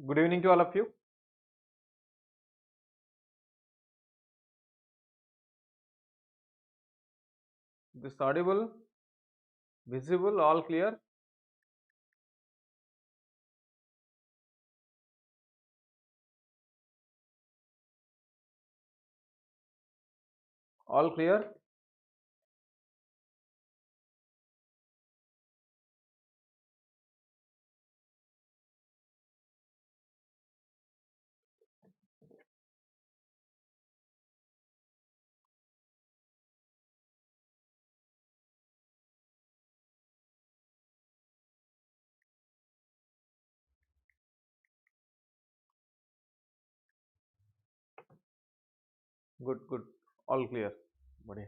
Good evening to all of you. This audible, visible, all clear? All clear? Good, good. All clear. बढ़िया.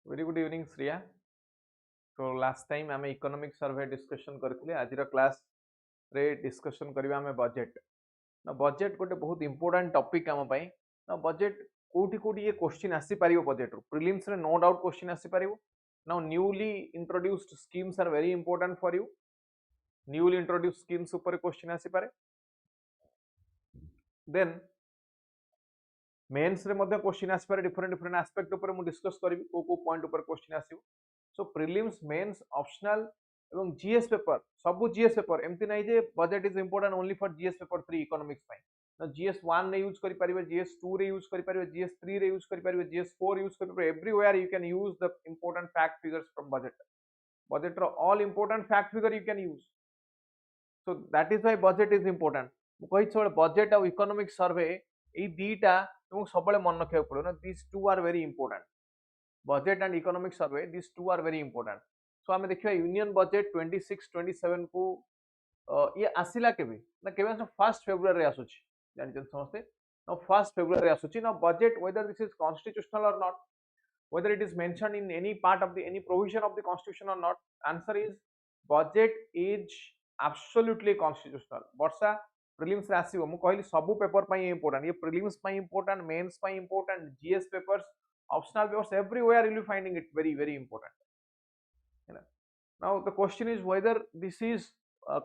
Very good evening, Sriya. So last time आम economic survey discussion करथिले. आज रो class रे discussion करबा आम budget. ना budget गोटे बहुत इंपोर्टेंट टॉपिक आम पई. ना बजेट कोठी कोठी ये क्वेश्चन आसी परियो बजेट रो. प्रीलिम्स रे नो डाउट क्वेश्चन आसी परियो. Now newly introduced schemes are very important for you. Newly introduced schemes ऊपर क्वेश्चन आसी पारे. Then मेन्स रे मध्ये क्वेश्चन आसी पारे डिफरेंट एस्पेक्ट ऊपर मु डिस्कस करबी को पॉइंट ऊपर क्वेश्चन आसीबो. सो प्रीलिम्स मेन्स ऑप्शनल एवं जीएस पेपर सब जीएस पेपर एमती नै जे budget is important only for GS paper 3 economics पई. ना जीएस 1 रे यूज करि परिबे, जीएस 2 रे यूज करि परिबे, जीएस 3 रे यूज करि परिबे, जीएस 4 यूज करि परिबे. Everywhere you can use the important fact figures from budget. Budget रो all important fact figure you can use. So that is why budget is important. मु कहि छ बजेट और इकोनॉमिक सर्वे ए दीटा तुमको सबले मन रखिया पड़ो ना. This two are very important. Budget and economic survey this two are very important. So आमे देखिबा यूनियन बजेट 26 27 को ये आसिला केबे ना केबे 1 फेब्रुआरी रे आसुची जानि समस्ते ना 1 फेब्रुआरी रे आसुची ना. Budget whether this is constitutional और not, whether it is mentioned in any part of the any provision of the constitution or not, answer is budget is absolutely constitutional. Varsha prelims रे आसीबो मु कहली सब paper पई important. ये prelims पई important, mains पई important, GS papers, optional papers, everywhere you will finding it very important. You know? Now the question is whether this is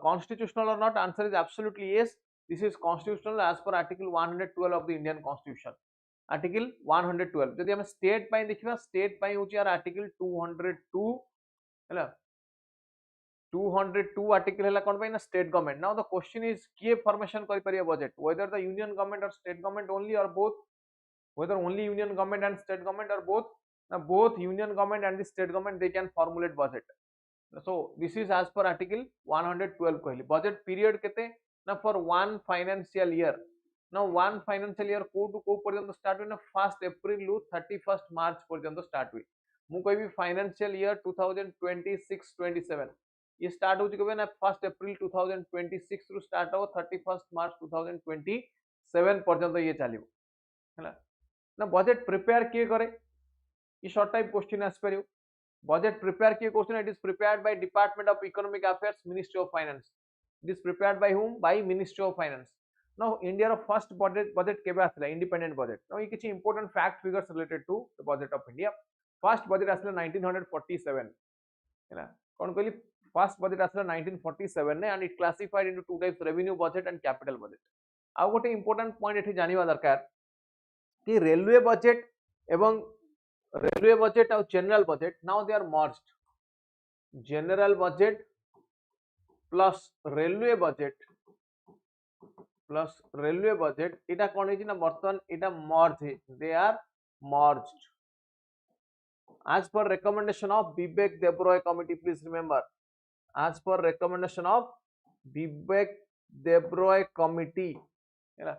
constitutional or not. Answer is absolutely yes. This is constitutional as per article 112 of the Indian Constitution. Article 112 जदि हम state पाई देखिबा, state पाई होची यार article 202 हैला. 202 article हैला कोन पाई ना state government. Now the question is किए formation करि परिया budget, whether the union government और स्टेट गवर्नमेंट ओनली और both, whether only union government and state government or both. Now both union government and the state government they can formulate budget. So this is as per article 112 कहली. budget period केते ना for one financial year. Now one financial year को to को पर्यंत start हुई ना 1 अप्रैल रु 31 मार्च पर्यंत स्टार्ट हुई. मु कहबी फाइनेंशियल ईयर 2026 27 ये स्टार्ट होची केबे ना 1 अप्रैल 2026 रु स्टार्ट हो 31 मार्च 2027 पर्यंत ये चलिबो हैला. ना बजेट प्रिपेयर किए करे ये शॉर्ट टाइप क्वेश्चन आस परियो. बजेट प्रिपेयर किए question it is prepared by department of economic affairs, ministry of finance. It is prepared by whom? By ministry of finance. Now India रो फर्स्ट बजेट केबे आसला independent budget. Now ये किछि important fact figures related to the budget of India. First budget आसला 1947 हैला. कोन कहली first budget आसला 1947 ने and it classified into two types, revenue budget and capital budget. आ गोटे इंपोर्टेंट पॉइंट एठी जानिबा दरकार कि रेलवे बजेट एवं रेलवे बजेट और general budget now they are merged. General budget plus railway budget इटा कोन हेछि ना वर्तमान इटा मर्ज हे, they are merged as per recommendation of Vivek Debroy committee. Please remember, as per recommendation of Vivek Debroy committee हैला.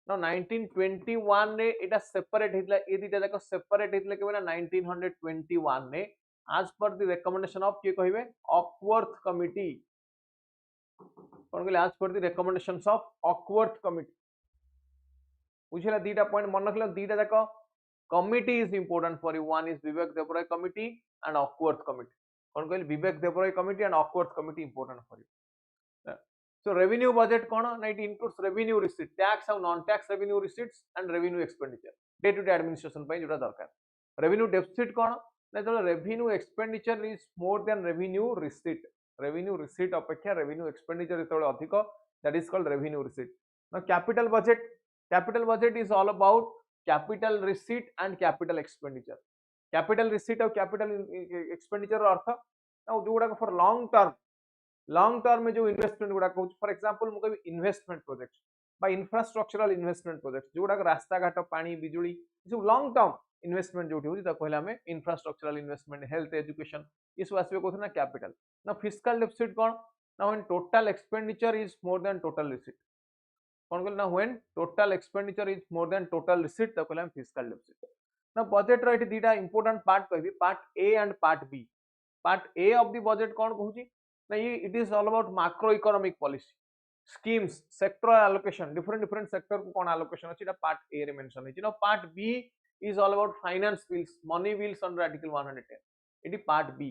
now 1921 ने इटा सेपरेट हितला, ए दिटा जाक सेपरेट हितला केबे ना 1921 ने as per the recommendation of के कहिबे ऑकवर्थ कमिटी. कोन कहले as per the recommendations of Acworth committee. बुझिला दीटा पॉइंट मन रखले, दीटा जाक committee is important for you. One is Vivek Debroy committee and Awkworth committee. कोन कहले Vivek Debroy committee and Awkworth committee important for you. So revenue budget कौन ना it includes revenue receipt tax और non tax revenue receipts and revenue expenditure day to day administration ପାଇଁ जोटा दरकार revenue deficit कौन ना जो revenue expenditure is more than revenue receipt अपेक्षा revenue expenditure ଯେତେବେଳେ ଅଧିକ that is called revenue receipt. Now capital budget is all about capital receipt and capital expenditure. Capital receipt और capital expenditure अर्थ ना जो गुड़ा for long term में जो investment गुड़ा कहूँ फॉर एग्जांपल मु कहबी इन्वेस्टमेंट प्रोजेक्ट बा इंफ्रास्ट्रक्चरल इन्वेस्टमेंट प्रोजेक्ट जो गुड़ा रास्ता घाट पानी बिजुली जो लॉन्ग टर्म इन्वेस्टमेंट जो होती कहला हमें इंफ्रास्ट्रक्चरल इन्वेस्टमेंट हेल्थ एजुकेशन ये सब आसबे कहते ना कैपिटल ना फिस्कल डेफिसिट कौन ना when total expenditure is more than total receipt कौन कहला ना when total expenditure is more than total receipt तो कहला फिस्कल डेफिसिट ना बजेट रो एटी दीटा इंपोर्टेंट पार्ट कहबी part A and part B part A of the budget कौन कहूची ना ये it is all about macro economic policy schemes sectoral allocation different sector को कौन एलोकेशन अछि पार्ट ए रे मेंशन अछि ना part B is all about finance bills money bills under article 110 इटी पार्ट बी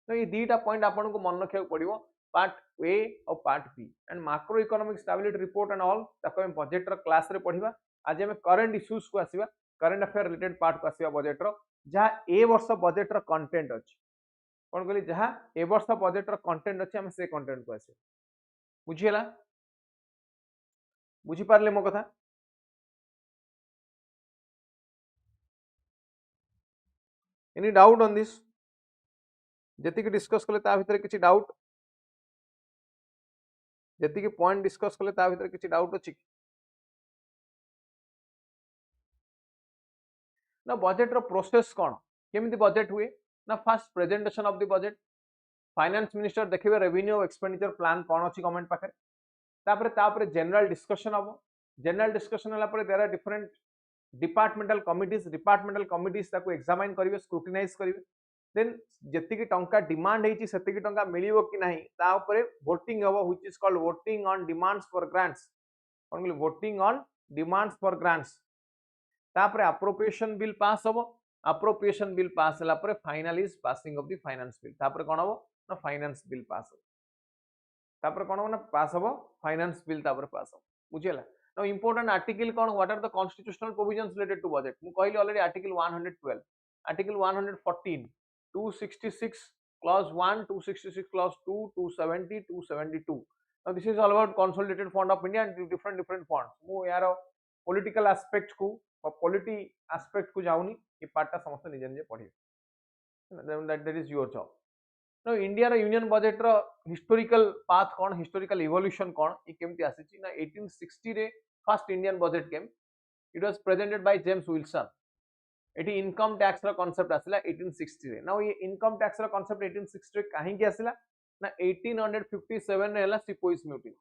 तो ये दीटा पॉइंट आपन को मन रखिया पड़िबो पार्ट ए और part B and macro economic stability report and all ताको हम बजेट रो क्लास रे पढिबा आज हम करंट इश्यूज को आसीबा करंट अफेयर रिलेटेड पार्ट को आसीबा बजेट रो जहा ए वर्ष बजेट रो कंटेंट अछि कौन कहली जहाँ ए वर्ष बजेट रो कंटेंट अच्छे हम से कंटेंट को आसे बुझीला बुझी पारले मो कथा एनी डाउट ऑन दिस जति के डिस्कस कले ता भीतर किछि डाउट जति के पॉइंट डिस्कस कले ता भीतर किछि डाउट अछि ना बजेट रो प्रोसेस कोन केमिति बजेट हुए ना first presentation of the budget finance minister देखिबे रेवेन्यू एक्सपेंडिचर प्लान कोन अछि गवर्नमेंट पाखे तापरे जनरल डिस्कशन हबो जनरल डिस्कशन हला परे there are different departmental committees ताको एग्जामिन करिवे स्क्रूटिनाइज करिवे देन जति की टंका डिमांड हेची सेति की टंका मिलिबो कि नाही ता ऊपर वोटिंग हबो which is called voting on demands for grants कोन कहली voting on demands for grants तापरे अप्रोप्रिएशन बिल पास हबो अप्रोप्रिएशन बिल पास हला परे final is passing of the finance bill तापरे कोन हबो ना फाइनेंस बिल पास हो तापरे कोन हबो ना पास हबो फाइनेंस बिल तापरे पास हो बुझियला नाउ इंपोर्टेंट आर्टिकल कोन what are the constitutional provisions related to budget मु कहली already article 112 article 114 266 clause 1 266 clause 2 270 272 now this is all about consolidated fund of India and different funds मु यार political aspect को polity aspect को जाउनी ये part समस्त निजे निजे पढ़िए that is your job no India रो यूनियन बजेट रो हिस्टोरिकल पाथ कोन हिस्टोरिकल इवोल्यूशन कोन ई केमति आसीची ना 1860 रे first Indian budget came it was presented by James Wilson एटी इनकम टैक्स रो कांसेप्ट आसिला 1860 रे नाउ ये इनकम टैक्स रो कांसेप्ट 1860 रे काहे की आसिला ना 1857 रे हला सिपोइस म्यूटिनी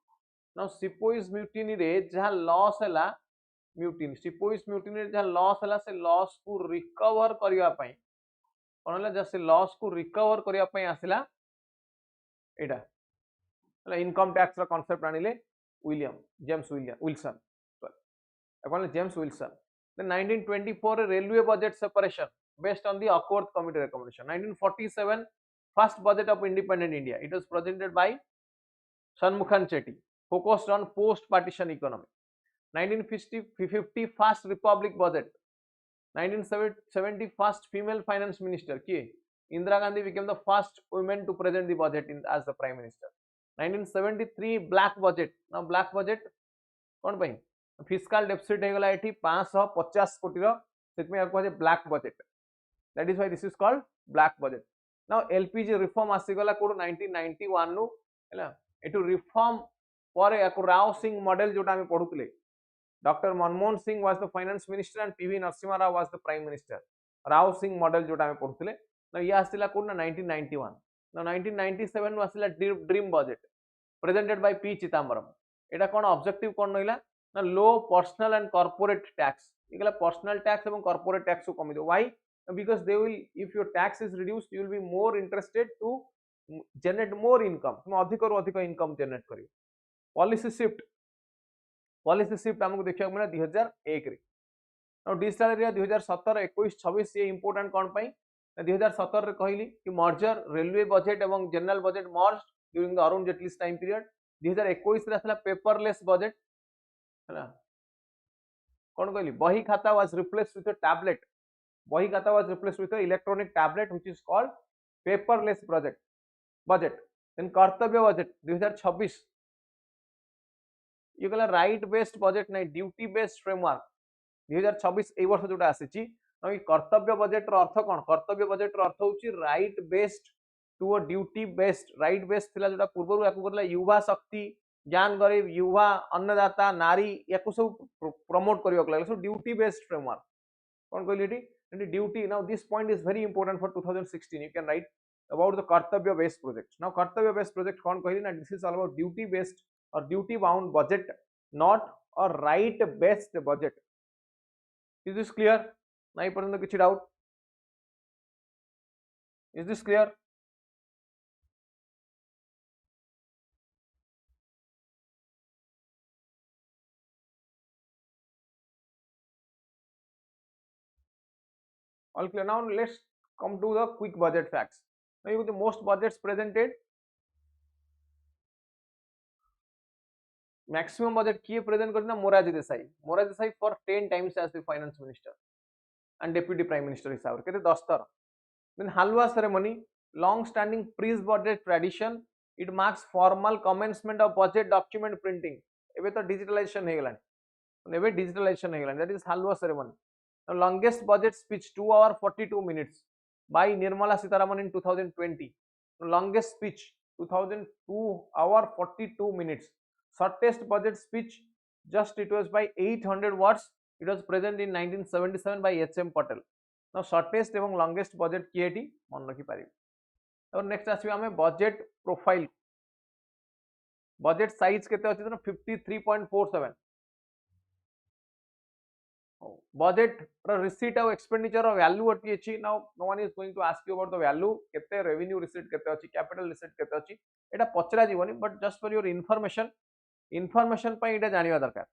नाउ सिपोइस म्यूटिनी रे जहां लॉस हला म्यूटिनी सिपोइस म्यूटिनी रे जहां लॉस हला से लॉस को रिकवर करिया पई कोन हला जसे लॉस को रिकवर करिया पई आसिला एटा हला इनकम टैक्स रो कांसेप्ट आनिले जेम्स विल्सन कोन James Wilson then 1924 railway budget separation based on the Acworth committee recommendation 1947 first budget of independent India it was presented by Shanmukham Chetty focused on post partition economy 1950 first republic budget 1970 first female finance minister किए Indira Gandhi became the first woman to present the budget as the prime minister 1973 black budget ना black budget कोन पई fiscal deficit हे गला एठी 550 कोटी रो सेत में आपको black budget that is why this is called black budget now LPG reform आसी गला code 1991 नु हैला एटू रिफॉर्म पर याको राव सिंह मॉडल जोटा हम पढुतले doctor Manmohan Singh was the finance minister and P V Narasimha Rao was the prime minister Rao Singh model जोटा हम पढुतले ना ये आसिला कोड ना 1991 ना 1997 नु आसिला dream budget presented by P Chidambaram एटा कोन ऑब्जेक्टिव कोन नहिला ना low personal and corporate tax इगला पर्सनल टैक्स एवं कॉर्पोरेट टैक्स को कमी दो why because they will if your tax is reduced you will be more interested to generate more income तुम अधिक रु अधिक इनकम जनरेट करियो पॉलिसी शिफ्ट हमको देखिया मिला 2001 रे और डिजिटल एरिया 2017 21 26 ये इंपोर्टेंट कोन पई 2017 रे कहली कि मर्जर रेलवे बजेट एवं general budget merged during the Arun Jaitley's time period 2021 रे आसला पेपरलेस बजेट है कौन कहली bahi khata was replaced with a tablet bahi khata was replaced with a electronic tablet which is called paperless budget then Kartavya budget 2026 ये कहला राइट बेस्ड बजेट नहीं duty based framework 2026 ए वर्ष जोटा आसीची कर्तव्य बजेट रो अर्थ कौन कर्तव्य बजेट रो अर्थ होची right based to a duty based right based थिला जोटा पूर्व याकू करला युवा शक्ति ज्ञान गरीब युवा अन्नदाता नारी याकू सब प्रमोट करियो लागला सो ड्यूटी बेस्ड फ्रेमवर्क कौन कहली एटी duty now this point is very important for 2016 you can write about the कर्तव्य बेस्ड प्रोजेक्ट नाउ कर्तव्य बेस्ड प्रोजेक्ट कौन कहली ना this is all about duty based और duty bound budget not a right based budget is this clear नहीं पर्यंत किसी doubt is this clear all clear now let's come to the quick budget facts now you the most budgets presented maximum budget kiye present करना Morarji Desai for 10 times as the finance minister and deputy prime minister हिसाब रे केते 10 थर then halwa ceremony long standing pre budget tradition it marks formal commencement of budget document printing एबे तो digitalization हे गलानी एबे digitalization हे गलानी that is halwa ceremony the longest budget speech 2 hour 42 minutes by Nirmala Sitharaman in 2020 the longest speech 2002 hour 42 minutes shortest budget speech just it was by 800 words it was present in 1977 by HM Patel now shortest एवं longest budget किए T मन रखी पारिबे और next आसीबे हमें budget profile budget size केते अछि त 53.47 budget receipt और expenditure और value अटी अछि now no one is going to ask you about the value केते revenue receipt केते अछि capital receipt केते अछि एटा पचरा जीवनी but just for your information पई एटा जानिबा दरकार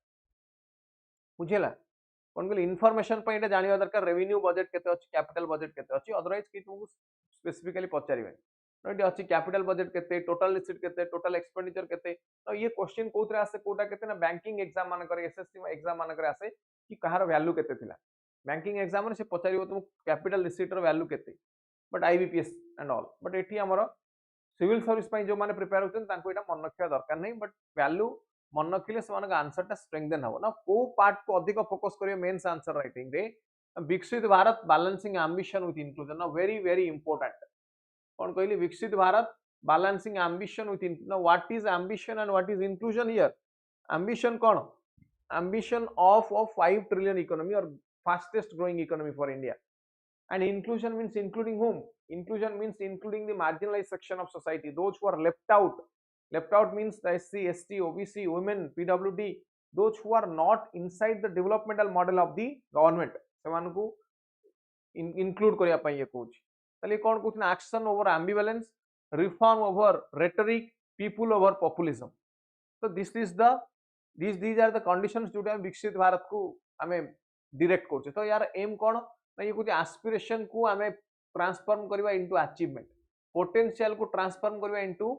बुझिला कोन कहली information पई एटा जानिबा दरकार revenue budget केते अछि capital budget केते अछि otherwise कि तुमको specifically पचारिबे एटी अछि capital budget केते total receipt केते total expenditure केते तो ये क्वेश्चन कोथरे आसे कोटा केते ना बैंकिंग एग्जाम मान करे एसएससी एग्जाम मान करे आसे कि कहार वैल्यू केते थिला बैंकिंग एग्जाम रे से पचारिबो तुम कैपिटल रिसीट रो वैल्यू केते but IBPS and all but एठी हमरो सिविल सर्विस पई जो माने प्रिपेयर होतन तांको एटा मन रखिया दरकार नै बट वैल्यू मन रखिले से माने आंसर ता स्ट्रेंथन हो ना को पार्ट को अधिक फोकस करियो मेंस आंसर राइटिंग रे विकसित Bharat balancing ambition with inclusion ना वेरी इंपोर्टेंट कोन कहली विकसित भारत बैलेंसिंग एम्बिशन विथ ना what is ambition and what is inclusion here ambition cone ambition of 5 trillion economy or fastest growing economy for India and inclusion means including whom inclusion means including the marginalized section of society those who are left out means the SC ST OBC women PWD those who are not inside the developmental model of the government सेमान को include करिया पई ये कहूची तले कोन कहू action over ambivalence reform over rhetoric people over populism so this is the these are the conditions जोटा विकसित भारत को हमें डायरेक्ट करछे तो यार एम कोन ना ये कुछ एस्पिरेशन को हमें ट्रांसफॉर्म करबा इनटू अचीवमेंट पोटेंशियल को ट्रांसफॉर्म करबा इनटू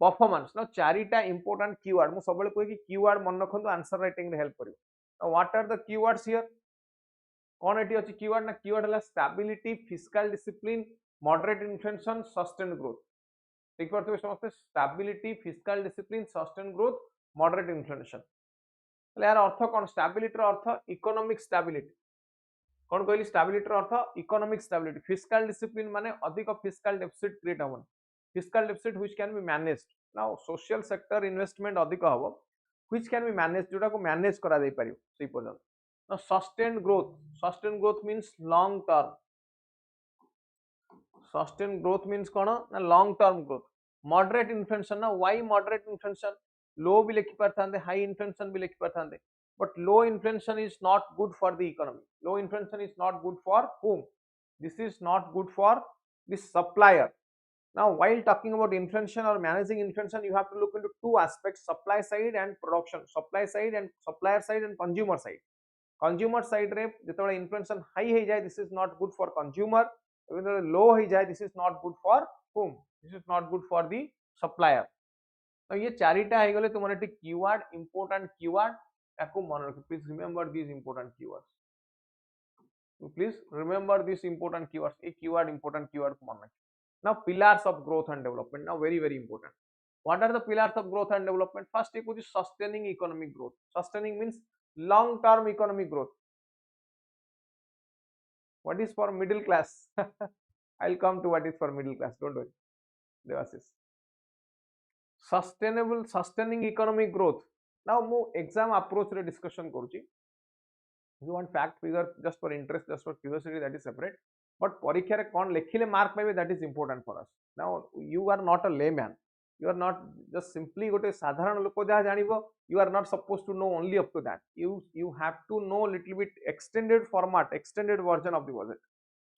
परफॉर्मेंस ना चारिटा इंपोर्टेंट कीवर्ड मु सबले कोइ कि कीवर्ड मन रखंतु आंसर राइटिंग रे हेल्प करियो now what are the keywords here कोन एटी अछि कीवर्ड ना कीवर्ड हला stability fiscal discipline moderate inflation sustain growth ठीक परतबे समस्त stability fiscal discipline sustain growth moderate inflation यार अर्थ कौन स्टेबिलिटी अर्थ इकोनॉमिक स्टेबिलिटी कौन कहली स्टेबिलिटी अर्थ इकोनॉमिक स्टेबिलिटी फिस्कल डिसिप्लिन माने अधिक फिस्कल डेफिसिट क्रिएट होबन fiscal deficit which can be managed now social sector investment अधिक हबो व्हिच कैन बी मैनेज्ड जोटा को मैनेज करा दे परियो सही पर्यंत now sustain growth means long term sustain growth means कोन ना long term growth moderate inflation ना व्हाई मॉडरेट इन्फ्लेशन लो भी लिखि पारथांदे हाई इन्फ्लेशन भी लिखि पारथांदे but low inflation is not good for the economy low inflation is not good for whom this is not good for the supplier now while talking about inflation or managing inflation you have to look into two aspects supply side and production supply side and supplier side and consumer side रे जेतबे inflation high हे जाय this is not good for consumer even though low हे जाय this is not good for whom this is not good for the supplier तो ये चारिटा है गले तुम eighty keyword important keyword याको मन रख please remember this important keywords please remember this important keywords A keyword important keyword को मन रख now pillars of growth and development now very important what are the pillars of growth and development first एक होची sustaining economic growth sustaining means long term economic growth what is for middle class I'll come to what is for middle class don't worry Devasis sustainable sustaining economic growth now mu exam approach re discussion karuchi you want fact figure just for interest just for curiosity that is separate but parikha re kon lekhile mark paibe that is important for us now you are not a layman you are not just simply gote sadharan loko jaha janibo you are not supposed to know only up to that you have to know little bit extended format extended version of the budget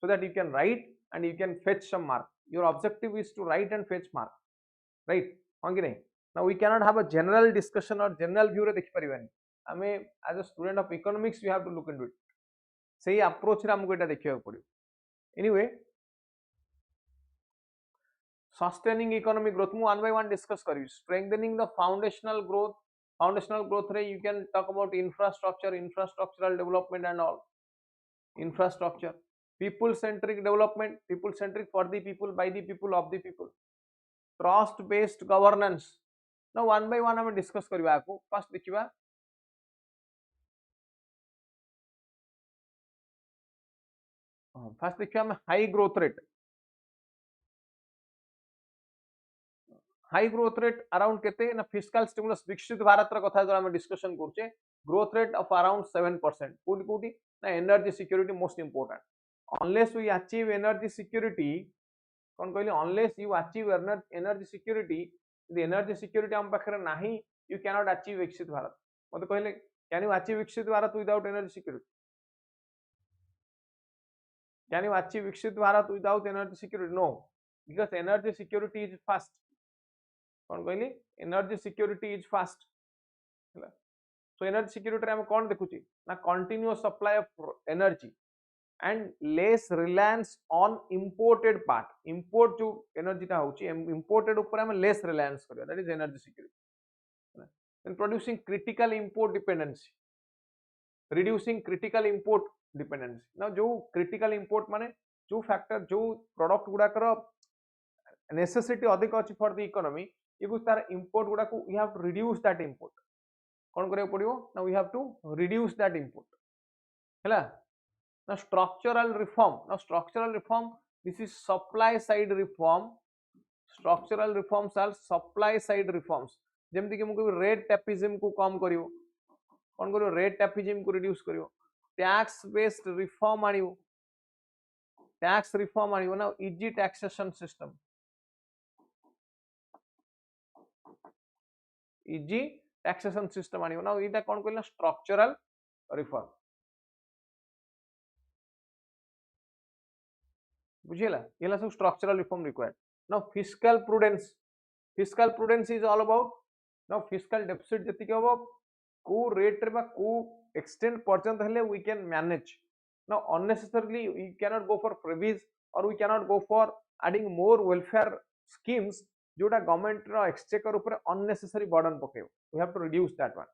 so that you can write and you can fetch some mark your objective is to write and fetch mark right now we cannot have a general discussion or general view re dekhi paribani ame as a student of economics you have to look into it sei approach re amku eta dekhiya padibo anyway sustaining economic growth mu one by one discuss karibi strengthening the foundational growth re you can talk about infrastructure infrastructural development and all infrastructure people centric development people centric for the people by the people of the people trust based governance now one by one hame discuss kariba ako first dekhiba first देखिए हमें high growth rate around केते ना fiscal stimulus विकसित भारत रा कथा जो हम discussion करछे ग्रोथ रेट ऑफ अराउंड 7% कोडी कोडी ना energy security most important unless we achieve energy security कोन कहली unless you achieve energy security the energy security हम पाखरे नाही यू कैन नॉट अचीव विकसित भारत मते कहले कैन यू अचीव विकसित Bharat without energy security can you achieve Viksit Bharat without energy security? No, because energy security is first. कौन कहली energy security is first. So energy security हम कौन देखुची ना continuous supply of energy and less reliance on imported part. Import जो energy टा होची imported ऊपर हम less reliance करिया. That is energy security. Then producing critical import dependency, reducing critical import dependency ना जो क्रिटिकल इंपोर्ट माने जो फैक्टर जो प्रोडक्ट गुडा कर नेसेसिटी अधिक अछि फॉर द इकोनॉमी ये तार इंपोर्ट गुडा को we have to reduce that import कोन करे पड़ियो ना we have to reduce that import हैला ना structural reform this is supply side reform structural reforms are supply side reforms जेमति कि मु रेट टैपिज्म को कम करियो कोन करियो रेट टैपिज्म को रिड्यूस करियो टैक्स बेस्ड रिफॉर्म आनियो ना इजी टैक्सेशन सिस्टम आनियो ना इटा कोन कहला स्ट्रक्चरल रिफॉर्म बुझिला येला सब structural reform required now fiscal prudence is all about now fiscal deficit जति के हो को रेट रे बा को extent पर्यंत हेले we can manage now unnecessarily we cannot go for freebies or we cannot go for adding more welfare schemes जोटा गवर्नमेंट रो एक्सचेकर ऊपर unnecessary burden पकेयो we have to reduce that one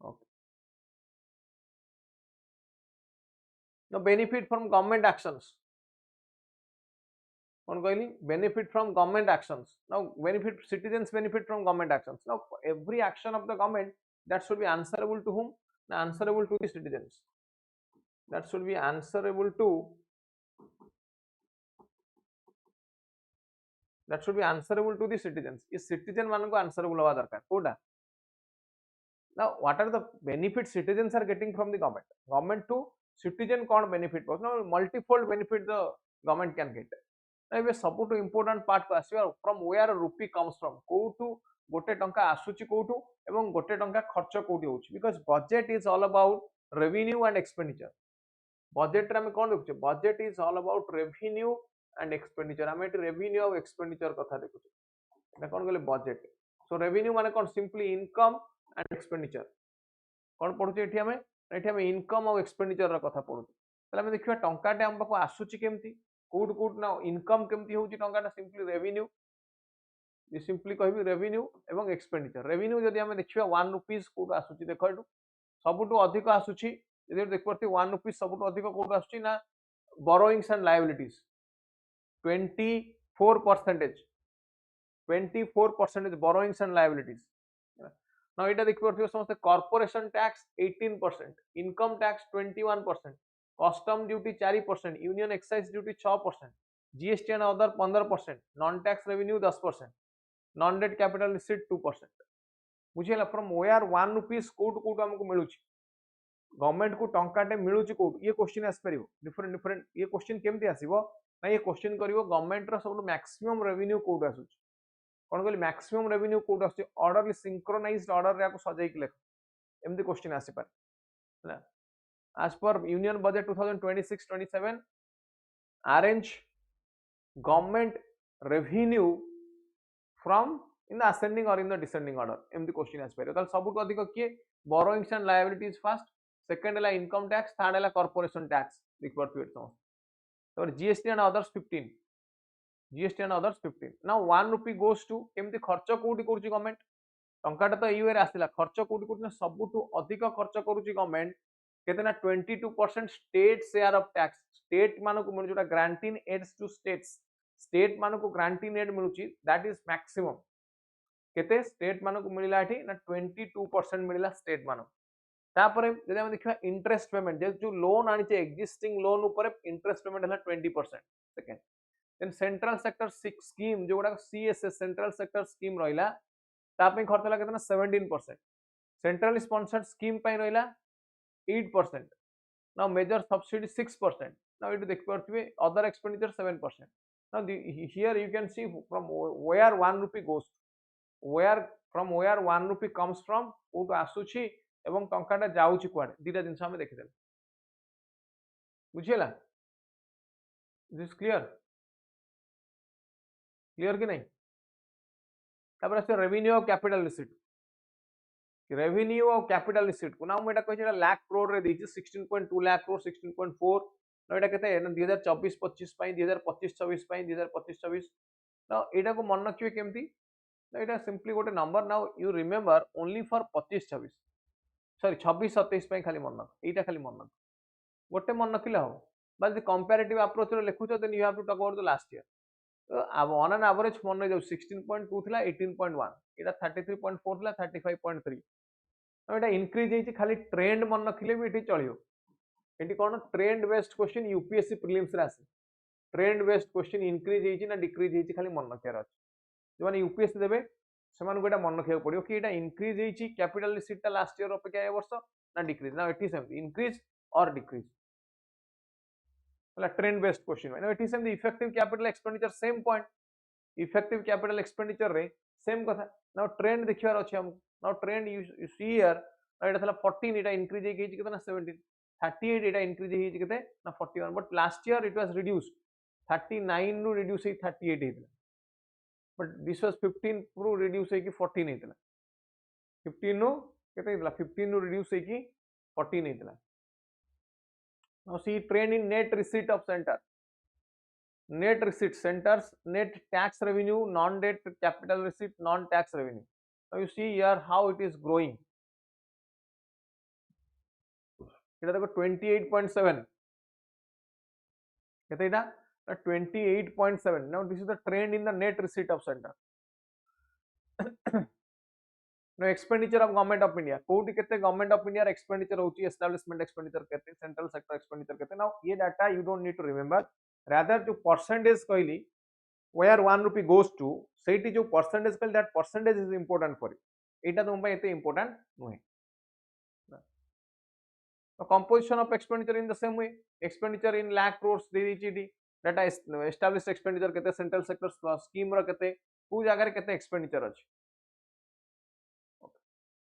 okay now benefit from government actions कौन कहली benefit from government actions now citizens benefit from government actions now every action of the government that should be answerable to whom now answerable to the citizens that should be answerable to the citizens is citizen मान को answerable हवा दरकार कोडा now what are the benefits citizens are getting from the government to citizen कौन benefit पाउछ now multifold benefit the government can get ଏବେ ସବୁଠୁ important part को आसीबा from where rupee comes from कोठू गोटे टंका आसुची कोठू एवं गोटे टंका खर्च कोठी होची because budget is all about revenue and expenditure budget रे हम कोन देखुचे budget is all about revenue and expenditure हम एटी रेवेन्यू और एक्सपेंडिचर कथा देखुचे एटा कोन कहले बजट सो रेवेन्यू माने कोन सिंपली इनकम एंड एक्सपेंडिचर कोन पढुचे एठी हम इनकम और एक्सपेंडिचर रा कथा पढुचे तले हम देखिबा टंकाटे हम पाको आसुची केमती कोड ना इनकम केमती होची टंकाटा सिंपली रेवेन्यू ये सिंपली कहबी रेवेन्यू एवं एक्सपेंडिचर। रेवेन्यू जदि हम देखिबा 1 रुपीस कोड आसुची देखो एटू सबुटू अधिक आसुची जदि देख परती 1 रुपीस सबुटू अधिक कोड आसुची ना borrowings and liabilities 24% 24% borrowings and liabilities. Now एटा देख परथियो समस्त corporation tax 18%, income tax 21%, custom duty 4%, union excise duty 6%, GST and other 15%, non tax revenue 10%, non debt capital receipt 2%। बुझिला फ्रॉम वेयर 1 रुपीस कोड कोड हमको मिलुची गवर्नमेंट को टंकाटे मिलुची कोड ये क्वेश्चन आस परिबो डिफरेंट डिफरेंट ये क्वेश्चन केमती आसीबो ना ये क्वेश्चन करिवो गवर्नमेंट रो सब मैक्सिमम रेवेन्यू कोड आसुची कोन कहली मैक्सिमम रेवेन्यू कोड आसुची ऑर्डरली सिंक्रोनाइज्ड ऑर्डर रे को सजाई के लेख एमती क्वेश्चन आसी पार ना as per union budget 2026-27 arrange government revenue from in the ascending or in the descending order एमती क्वेश्चन आसी पार ताल सबुठ अधिक किए borrowings and liabilities first second है इनकम टैक्स थर्ड है कॉर्पोरेशन टैक्स लिख पारथि तो GST and others 15 GST and others 15 now 1 rupee goes to केमती खर्च कोठी करूची गवर्नमेंट टंकाटा तो यूए रे आसिला खर्च कोठी करूची सबुठु अधिक खर्च करूची गवर्नमेंट केते ना 22% state share of tax state मानो को मिलु जोटा granting aids to states state मानो को ग्रांटिंग एड मिलुची दैट इज मैक्सिमम केते स्टेट मानो को मिलिला एठी ना 22% मिलिला स्टेट मानो तापरे जदि हम देखिबा इंटरेस्ट पेमेंट जो लोन आनी छे एक्जिस्टिंग लोन ऊपर इंटरेस्ट पेमेंट हला 20% second then central sector 6 scheme जो गुडा सीएसएस सेंट्रल सेक्टर स्कीम रहिला तापे खर्च ला केतना 17% सेंट्रल स्पॉन्सर्ड स्कीम पई रहिला 8%, now major subsidy 6%, now it देखि परथिबे other expenditure 7%, now here you can see from where 1 rupee goes where from where 1 rupee comes from coat आसुची एवं टंकाटा जाउची कुआडे दीटा जिंस हम देखि देल बुझियला दिस क्लियर कि नहीं तापर से revenue of capital receipt revenue और कैपिटल रिसीट को ना हम एटा कहै लाख करोड़ रे दैछि 16.2 लाख करोड़ 16.4 ना एटा केते 2024 25 पई 2025 26 पई 2025 26 ना एटा को मन रखिबे केमती ना एटा सिंपली गोटे number now you remember only for 25 26 sorry 26 27 पई खाली मन रख एटा खाली मन रख गोटे मन रखिला हो बस कंपैरेटिव अप्रोच रे लिखुछो then you have to talk about the last year on an average मन जाउ 16.2 थिला 18.1 एटा 33.4 थिला 35.3 एटा इंक्रीज हेछि खाली ट्रेंड मन रखिले भी एठी चलियो एठी कोन trend based question UPSC prelims रे आसे ट्रेंड बेस्ड क्वेश्चन इंक्रीज हेछि ना डिक्रीज हेछि खाली मन रखियार अछि जो माने यूपीएससी देबे सेमान को एटा मन रखिया पड़ियो कि एटा इंक्रीज हेछि कैपिटल रिसीट ता लास्ट ईयर अपेक्षा ए वर्ष ना डिक्रीज ना एठी सेम इंक्रीज और डिक्रीज मतलब ट्रेंड बेस्ड क्वेश्चन माने एठी same effective capital expenditure same point effective capital expenditure रे सेम कथा नाउ ट्रेंड देखियार अछि हम now trend you see here एटा थला 14 एटा इंक्रीज हेछि कितना 17 38 एटा इंक्रीज हेछि किते ना 41 but last year it was reduced 39 नु रिड्यूस हे 38 हेतला बट दिस वाज 15 नु रिड्यूस हे कि 14 हेतला 15 नु केते हेतला 15 नु रिड्यूस हे कि 14 हेतला now see trend in net receipt of centre net receipt centers net tax revenue non debt capital receipt non tax revenue now you see here how it is growing এটা দেখো 28.7 কেতে এটা 28.7 now this is the trend in the net receipt of center now expenditure of government of india कोठी केते government of india expenditure होची establishment expenditure केते central sector expenditure केते now ये data you don't need to remember rather जो percentage कहली where 1 rupee goes to सेठी जो percentage कहली that percentage is important for you एटा तुम एते important नहे so composition of expenditure in the same way expenditure in lakh crores they the data established expenditure केते central sector scheme रो केते को जगह रे केते expenditure अछि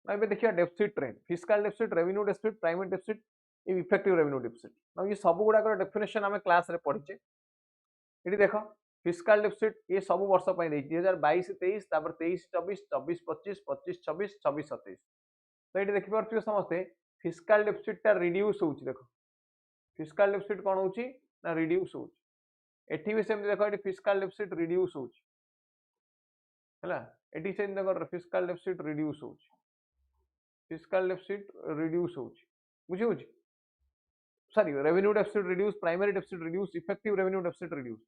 now बे देखिया deficit trend fiscal deficit revenue deficit private deficit effective revenue deficit ना ये सब गुडा कर डेफिनेशन हमें क्लास रे पढिचे एटी देखो फिस्कल डिफिसिट ये सब वर्ष पय देई 2022 23 तापर 23 24 24 25 25 26 26 27 तो एटी देखि परथियो समस्ते फिस्कल डिफिसिट ता रिड्यूस होउची देखो फिस्कल डिफिसिट कोन होउची ना रिड्यूस होउची एठी भी सेम देखो एटी फिस्कल डिफिसिट रिड्यूस होउची हैला एटी से देखो फिस्कल डेफिसिट रिड्यूस हो फिस्कल डेफिसिट रिड्यूस हो बुझी हो sorry revenue deficit reduce primary deficit reduce effective revenue deficit reduce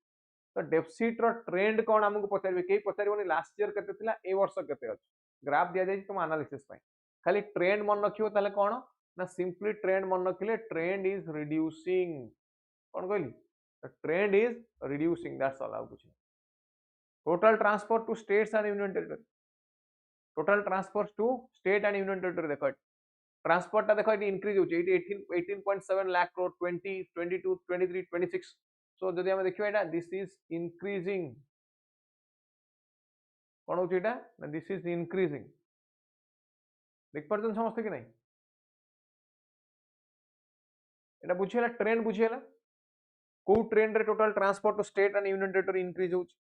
तो डेफिसिट रो ट्रेंड कोन हमको पचारबे के पचारबोनी लास्ट ईयर केते थिला ए वर्ष केते अछि ग्राफ दिया जाय तुम एनालिसिस पय खाली ट्रेंड मन रखियो ताले कोन ना सिंपली ट्रेंड मन रखिले ट्रेंड इज रिड्यूसिंग कोन कहली trend is reducing that's all आउ कुछ total transport to states and union territory total transport to state and union territory देखो ट्रांसपोर्ट टा देखो इंक्रीज हो 18.7 लाख करोड़ 20 22 23 26 सो जदि हम देखिबा एटा दिस इज इंक्रीजिंग कोन होची एटा ना दिस इज इंक्रीजिंग देख परछन समस्त कि नहीं एटा बुझियला ट्रेंड बुझियला को ट्रेंड रे total transport to state and union territory increase होची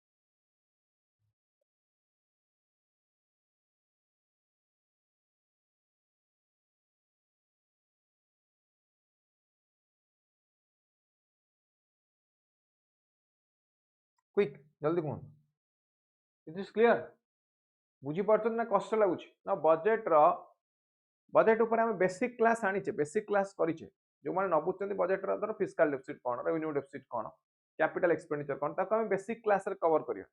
क्विक जल्दी कहूँ इट इज क्लियर बुझी पार्छन ना कष्ट लागुच ना बजेट ऊपर हम बेसिक क्लास आनीचे बेसिक क्लास करिचे जो माने न बुझते बजेट रो फिस्कल डेफिसिट कोन रेवेन्यू डेफिसिट कोन कैपिटल एक्सपेंडिचर कोन ताको हम बेसिक क्लास रे कवर करिया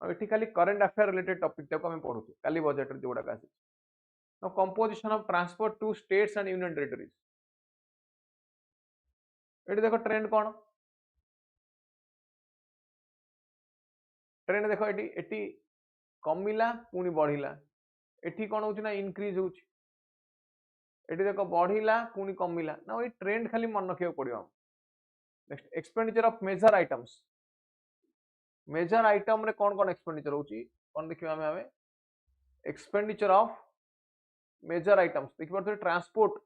और एठी खाली करंट अफेयर रिलेटेड टॉपिक ताको हम पढुचे काली बजेट रे जोडा कासी no composition of transport to states and union territories एठी देखो ट्रेंड कोन ट्रेंड देखो एटी कमिला पुनी बढ़िला एटी कोन होची ना इंक्रीज होची एटी देखो बढ़िला पुनी कमिला ना ओई ट्रेंड खाली मन रखियो पड़ियो next expenditure of major item रे कोन एक्सपेंडिचर होची कोन देखियो हमें एक्सपेंडिचर ऑफ मेजर आइटम्स देखि परथे ट्रांसपोर्ट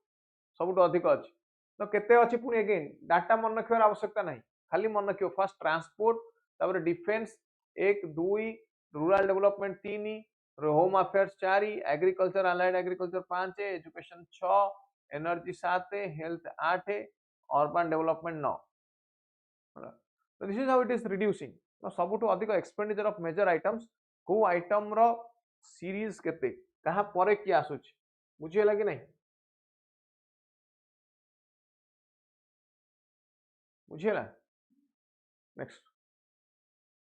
सबुठ अधिक अछि तो केते अछि पुनी अगेन डाटा मन रखियो आवश्यकता नहीं खाली मन रखियो फर्स्ट ट्रांसपोर्ट तापर defence 1 2 rural development 3 home affairs 4 agriculture allied agriculture 5 education 6 energy 7 health 8 urban development 9 तो this is how it is reducing तो सबुठ अधिक एक्सपेंडिचर ऑफ मेजर आइटम्स को आइटम रो सीरीज केते कहा परे की आसुच बुझे लगे नहीं बुझेला नेक्स्ट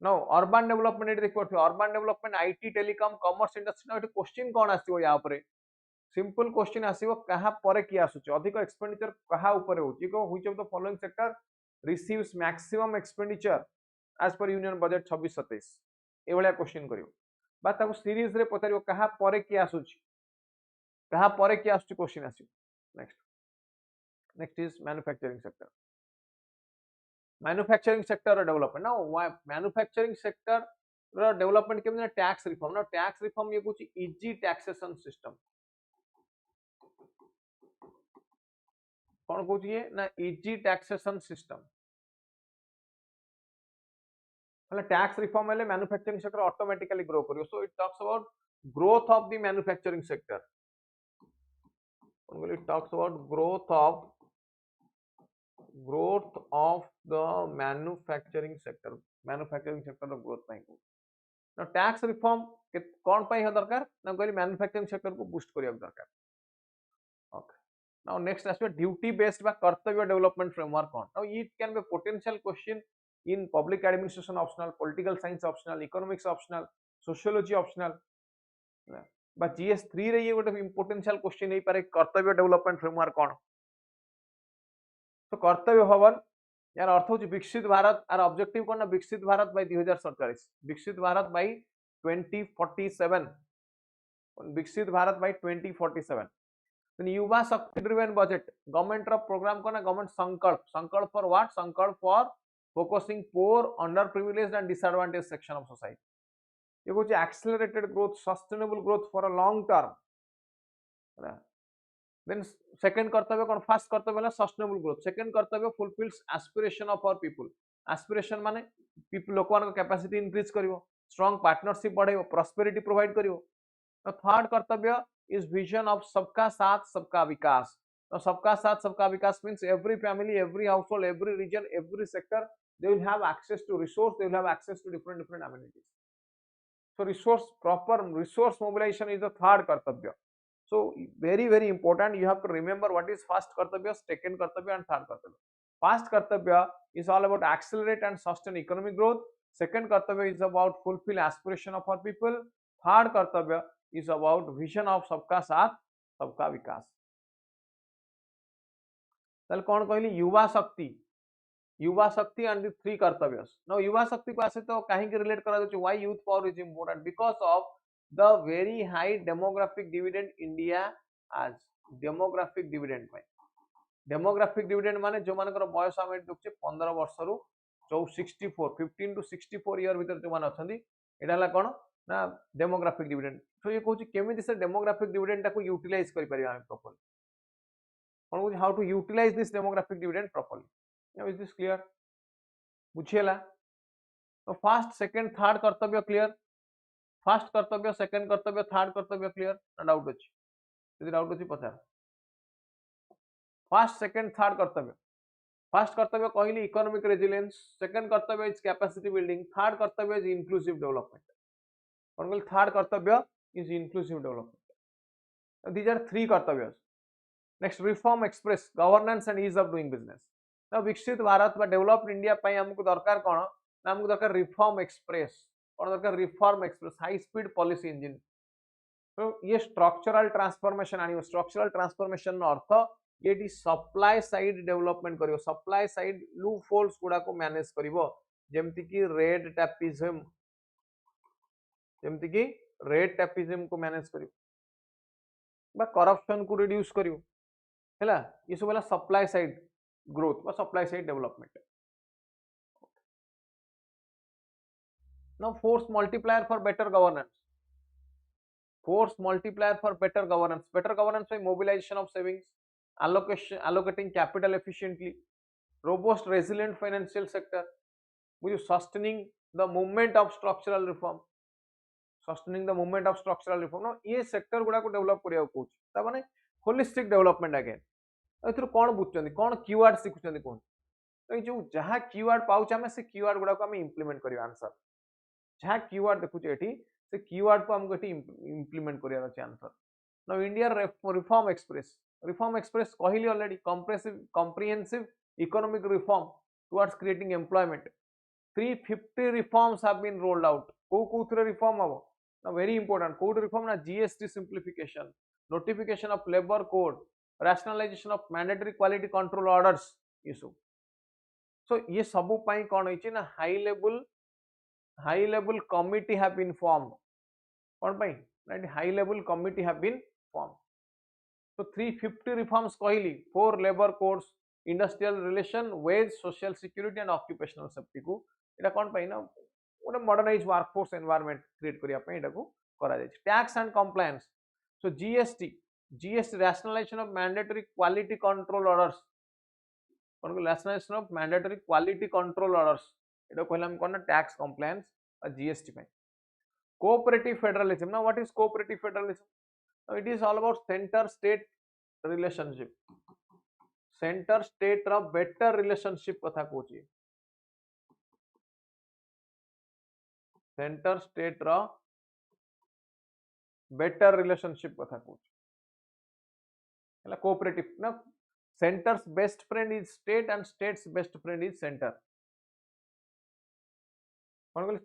नो अर्बन डेवलपमेंट एटी देख पड़थि urban development IT telecom commerce industry eighty question कोन आसीबो या ऊपर सिंपल क्वेश्चन आसीबो कहा परे की आसुच अधिक एक्सपेंडिचर कहा ऊपर होची को which of the following sector receives maximum expenditure as per union budget 26 27 ए भलिया क्वेश्चन करियो बा ताको सीरीज रे पचारियो कहा परे की आसुच कहा परे की आसुच क्वेश्चन आसीबो next is manufacturing sector manufacturing sector development ना मैन्युफैक्चरिंग सेक्टर डेवलपमेंट के टैक्स रिफॉर्म ना टैक्स रिफॉर्म ये कुछ इजी टैक्सेशन सिस्टम कौन कहूँ ये ना इजी टैक्सेशन सिस्टम मतलब टैक्स रिफॉर्म हेले मैन्युफैक्चरिंग सेक्टर ऑटोमेटिकली ग्रो करियो so it talks about growth of the manufacturing sector it talks about growth of the manufacturing sector रो ग्रोथ पाई ना टैक्स रिफॉर्म कौन पाई है दरकार ना कहली मैन्युफैक्चरिंग सेक्टर को बूस्ट करिया दरकार okay now next aspect duty based बा कर्तव्य डेवलपमेंट फ्रेमवर्क कौन now it can be potential question in public administration optional political science optional economics optional sociology optional बा जीएस 3 रे ये गोटे पोटेंशियल क्वेश्चन हे पारे कर्तव्य डेवलपमेंट फ्रेमवर्क कौन तो कर्तव्य भवन यार अर्थ हो विकसित भारत आर ऑब्जेक्टिव कौन ना विकसित भारत बाय 2047 विकसित भारत बाय 2047 विकसित भारत बाय 2047 युवा शक्ति ड्रिवन बजट गवर्नमेंट रो प्रोग्राम कौन ना गवर्नमेंट संकल्प फॉर व्हाट संकल्प फॉर फोकसिंग पोर underprivileged and disadvantage section of society ये कुछ accelerated growth sustainable growth for a long term then second कर्तव्य कौन फर्स्ट कर्तव्य है सस्टेनेबल ग्रोथ सेकंड कर्तव्य fulfils aspiration of our people aspiration माने पीपल लोक मान कैपेसिटी इंक्रीज करिवो स्ट्रांग पार्टनरशिप बढ़ाइबो प्रॉस्पेरिटी प्रोवाइड करिवो तो थर्ड कर्तव्य इज विजन ऑफ सबका साथ सबका विकास तो सबका साथ सबका विकास means every family every household every region every sector they will have access to resource they will have access to different amenities So proper resource mobilization is the third kartavya. So very important, you have to remember what is first kartavya, second kartavya and third kartavya. First kartavya is all about accelerate and sustain economic growth. Second kartavya is about fulfill aspiration of our people. Third kartavya is about vision of सबका साथ सबका विकास. ताले कौन कहली युवा शक्ति and the three kartavyas. Now युवा शक्ति को आसे तो कहीं के relate करा दो why youth power is important, because of the very high demographic dividend India as demographic dividend pi. Demographic dividend माने जो मानकर बयस आमे देखछे 15 वर्ष रु 64 15 to 64 ईयर भीतर जो मान अछंदी एटा हला कोन ना डेमोग्राफिक डिविडेंड. सो ये कहूची केमिति से डेमोग्राफिक डिविडेंड टाको यूटिलाइज करि परिबा हम प्रॉपर्ली. कोन कहूची how to utilise this demographic dividend properly. Now is this clear? बुझियला? तो फर्स्ट सेकंड थर्ड कर्तव्य क्लियर. फर्स्ट कर्तव्य सेकंड कर्तव्य थर्ड कर्तव्य क्लियर ना डाउट अछि? यदि डाउट अछि पछा. फर्स्ट सेकंड थर्ड कर्तव्य. फर्स्ट कर्तव्य कहली इकोनॉमिक रेजिलियंस, सेकंड कर्तव्य इज कैपेसिटी बिल्डिंग, थर्ड कर्तव्य इज इंक्लूसिव डेवलपमेंट. कौन कहली थर्ड कर्तव्य is inclusive development. These are three कर्तव्यस. Next reform express governance and ease of doing business. ना विकसित भारत बा डेवलप्ड इंडिया पई हमको दरकार कोन ना हमको दरकार रिफॉर्म एक्सप्रेस. कोन दरकार reform express high speed policy engine. तो ये स्ट्रक्चरल ट्रांसफॉर्मेशन आनी. स्ट्रक्चरल ट्रांसफॉर्मेशन नो अर्थ ये सप्लाई साइड डेवलपमेंट करिवो. सप्लाई साइड लूप होल्स गुडा को मैनेज करिवो, जेमति की रेड टैपिज्म को मैनेज करिवो बा करप्शन को रिड्यूस करिवो. हैला ये सब वाला सप्लाई साइड ग्रोथ बा supply side development. Now force multiplier for better governance. Force multiplier for better governance. Better governance by mobilization of savings, allocating capital efficiently, robust resilient financial sector, sustaining the movement of structural reform. No, ये sector गुडा को develop करिया को ता माने holistic development again. एथुर कोन बुझचंदी कोन keyword सिखुचंदी कोन. तो ये जो जहां कीवर्ड पाउच हमें से कीवर्ड गुडा को हम इंप्लीमेंट करियो. आंसर जहां कीवर्ड देखुचे एठी से कीवर्ड को हमको इंप्लीमेंट करिया अछि answer. Now India reform express कहली already comprehensive economic reform towards creating employment. 350 reforms have been rolled out. को थ्रे रिफॉर्म हबो ना वेरी इंपोर्टेंट. कोड रिफॉर्म ना GST simplification, notification of labour code, rationalisation of mandatory quality control orders ये सब. सो ये सब पई कोन होइछि ना high level committee have been formed. कौन पाई right high level committee have been formed. So 350 reforms कहली 4 labor codes, industrial relation, wage, social security and occupational safety को एटा कौन पाई ना ओने मॉडर्नाइज वर्कफोर्स एनवायरनमेंट क्रिएट करिया पई एटा को करा जाय. Tax and compliance. So GST rationalisation of mandatory quality control orders. कौन को rationalisation of mandatory quality control orders एटा कहला हम कोन टैक्स कंप्लायंस और जीएसटी में. Cooperative federalism. Now what is cooperative federalism? Now it is all about center state relationship. Center state रा better relationship कथा कहूची. Center state रा better relationship कथा कहूची. हैला cooperative ना center's best friend is state and state's best friend is center.